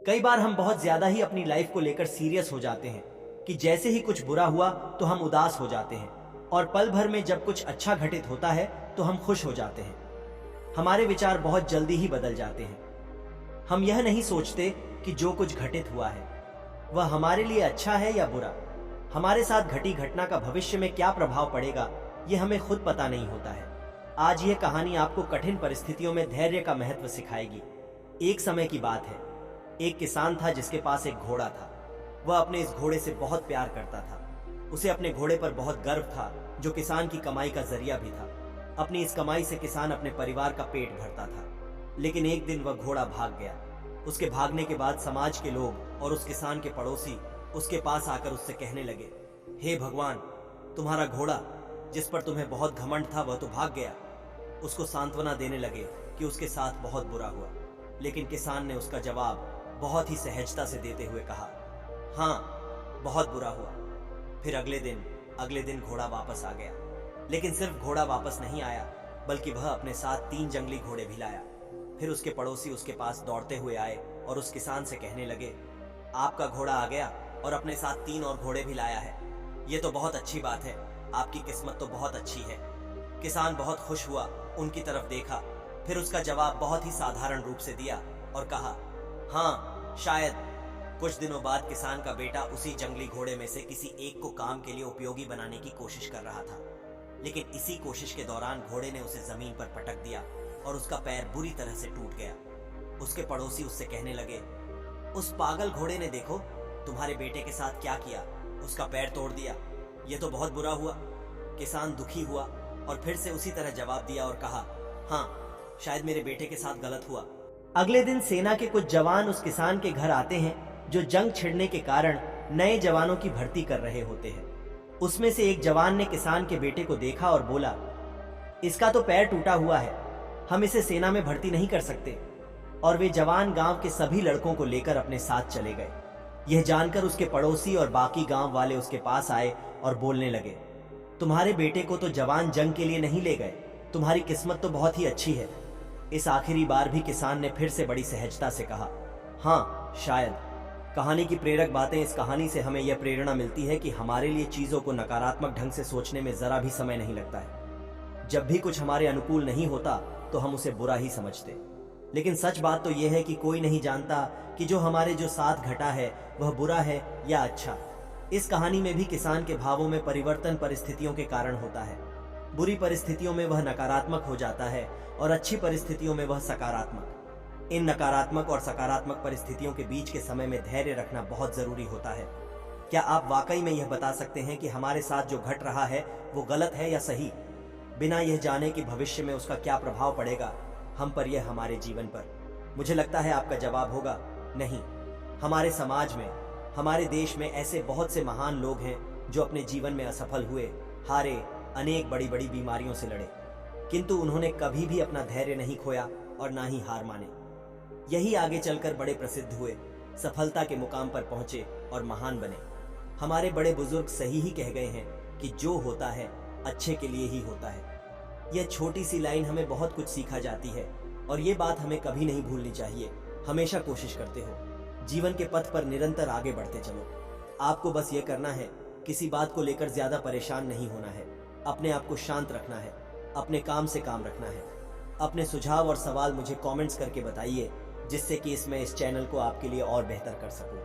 कई बार हम बहुत ज्यादा ही अपनी लाइफ को लेकर सीरियस हो जाते हैं कि जैसे ही कुछ बुरा हुआ तो हम उदास हो जाते हैं, और पल भर में जब कुछ अच्छा घटित होता है तो हम खुश हो जाते हैं। हमारे विचार बहुत जल्दी ही बदल जाते हैं। हम यह नहीं सोचते कि जो कुछ घटित हुआ है वह हमारे लिए अच्छा है या बुरा। हमारे साथ घटी घटना का भविष्य में क्या प्रभाव पड़ेगा यह हमें खुद पता नहीं होता है। आज यह कहानी आपको कठिन परिस्थितियों में धैर्य का महत्व सिखाएगी। एक समय की बात है, एक किसान था जिसके पास एक घोड़ा था। वह अपने इस घोड़े से बहुत प्यार करता था। उसे अपने घोड़े पर बहुत गर्व था, जो किसान की कमाई का जरिया भी था। अपनी इस कमाई से किसान अपने परिवार का पेट भरता था। लेकिन एक दिन वह घोड़ा भाग गया। उसके भागने के बाद समाज के लोग और उस किसान के पड़ोसी उसके पास आकर उससे कहने लगे, हे भगवान, तुम्हारा घोड़ा जिस पर तुम्हें बहुत घमंड था वह तो भाग गया। उसको सांत्वना देने लगे कि उसके साथ बहुत बुरा हुआ। लेकिन किसान ने उसका जवाब बहुत ही सहजता से देते हुए कहा, हाँ, बहुत बुरा हुआ। फिर अगले दिन घोड़ा वापस आ गया। लेकिन सिर्फ घोड़ा वापस नहीं आया, बल्कि वह अपने साथ 3 जंगली घोड़े भी लाया। फिर उसके पड़ोसी उसके पास दौड़ते हुए आए और उस किसान से कहने लगे, आपका घोड़ा आ गया और अपने साथ 3 और घोड़े भी लाया है। ये तो बहुत अच्छी बात है, आपकी किस्मत तो बहुत अच्छी है। किसान बहुत खुश हुआ, उनकी तरफ देखा, फिर उसका जवाब बहुत ही साधारण रूप से दिया और कहा, हाँ, शायद। कुछ दिनों बाद किसान का बेटा उसी जंगली घोड़े में से किसी एक को काम के लिए उपयोगी बनाने की कोशिश कर रहा था। लेकिन इसी कोशिश के दौरान घोड़े ने उसे जमीन पर पटक दिया और उसका पैर बुरी तरह से टूट गया। उसके पड़ोसी उससे कहने लगे, उस पागल घोड़े ने देखो तुम्हारे बेटे के साथ क्या किया, उसका पैर तोड़ दिया। ये तो बहुत बुरा हुआ। किसान दुखी हुआ और फिर से उसी तरह जवाब दिया और कहा, हाँ, शायद मेरे बेटे के साथ गलत हुआ। अगले दिन सेना के कुछ जवान उस किसान के घर आते हैं जो जंग छिड़ने के कारण नए जवानों की भर्ती कर रहे होते हैं। उसमें से एक जवान ने किसान के बेटे को देखा और बोला, इसका तो पैर टूटा हुआ है, हम इसे सेना में भर्ती नहीं कर सकते। और वे जवान गांव के सभी लड़कों को लेकर अपने साथ चले गए। यह जानकर उसके पड़ोसी और बाकी गांव वाले उसके पास आए और बोलने लगे, तुम्हारे बेटे को तो जवान जंग के लिए नहीं ले गए, तुम्हारी किस्मत तो बहुत ही अच्छी है। इस आखिरी बार भी किसान ने फिर से बड़ी सहजता से कहा, हाँ, शायद। कहानी की प्रेरक बातें। इस कहानी से हमें यह प्रेरणा मिलती है कि हमारे लिए चीजों को नकारात्मक ढंग से सोचने में जरा भी समय नहीं लगता है। जब भी कुछ हमारे अनुकूल नहीं होता तो हम उसे बुरा ही समझते। लेकिन सच बात तो यह है कि कोई नहीं जानता कि जो हमारे जो साथ घटा है वह बुरा है या अच्छा। इस कहानी में भी किसान के भावों में परिवर्तन परिस्थितियों के कारण होता है। बुरी परिस्थितियों में वह नकारात्मक हो जाता है और अच्छी परिस्थितियों में वह सकारात्मक। इन नकारात्मक और सकारात्मक परिस्थितियों के बीच के समय में धैर्य रखना बहुत जरूरी होता है। क्या आप वाकई में यह बता सकते हैं कि हमारे साथ जो घट रहा है वो गलत है या सही, बिना यह जाने कि भविष्य में उसका क्या प्रभाव पड़ेगा हम पर या हमारे जीवन पर? मुझे लगता है आपका जवाब होगा नहीं। हमारे समाज में, हमारे देश में ऐसे बहुत से महान लोग हैं जो अपने जीवन में असफल हुए, हारे, अनेक बड़ी बड़ी बीमारियों से लड़े, किंतु उन्होंने कभी भी अपना धैर्य नहीं खोया और ना ही हार माने। यही आगे चलकर बड़े प्रसिद्ध हुए, सफलता के मुकाम पर पहुंचे और महान बने। हमारे बड़े बुजुर्ग सही ही कह गए हैं कि जो होता है अच्छे के लिए ही होता है। यह छोटी सी लाइन हमें बहुत कुछ सिखा जाती है और ये बात हमें कभी नहीं भूलनी चाहिए। हमेशा कोशिश करते हो, जीवन के पथ पर निरंतर आगे बढ़ते चलो। आपको बस ये करना है, किसी बात को लेकर ज्यादा परेशान नहीं होना है, अपने आप को शांत रखना है, अपने काम से काम रखना है। अपने सुझाव और सवाल मुझे कमेंट्स करके बताइए, जिससे कि मैं इस चैनल को आपके लिए और बेहतर कर सकूं।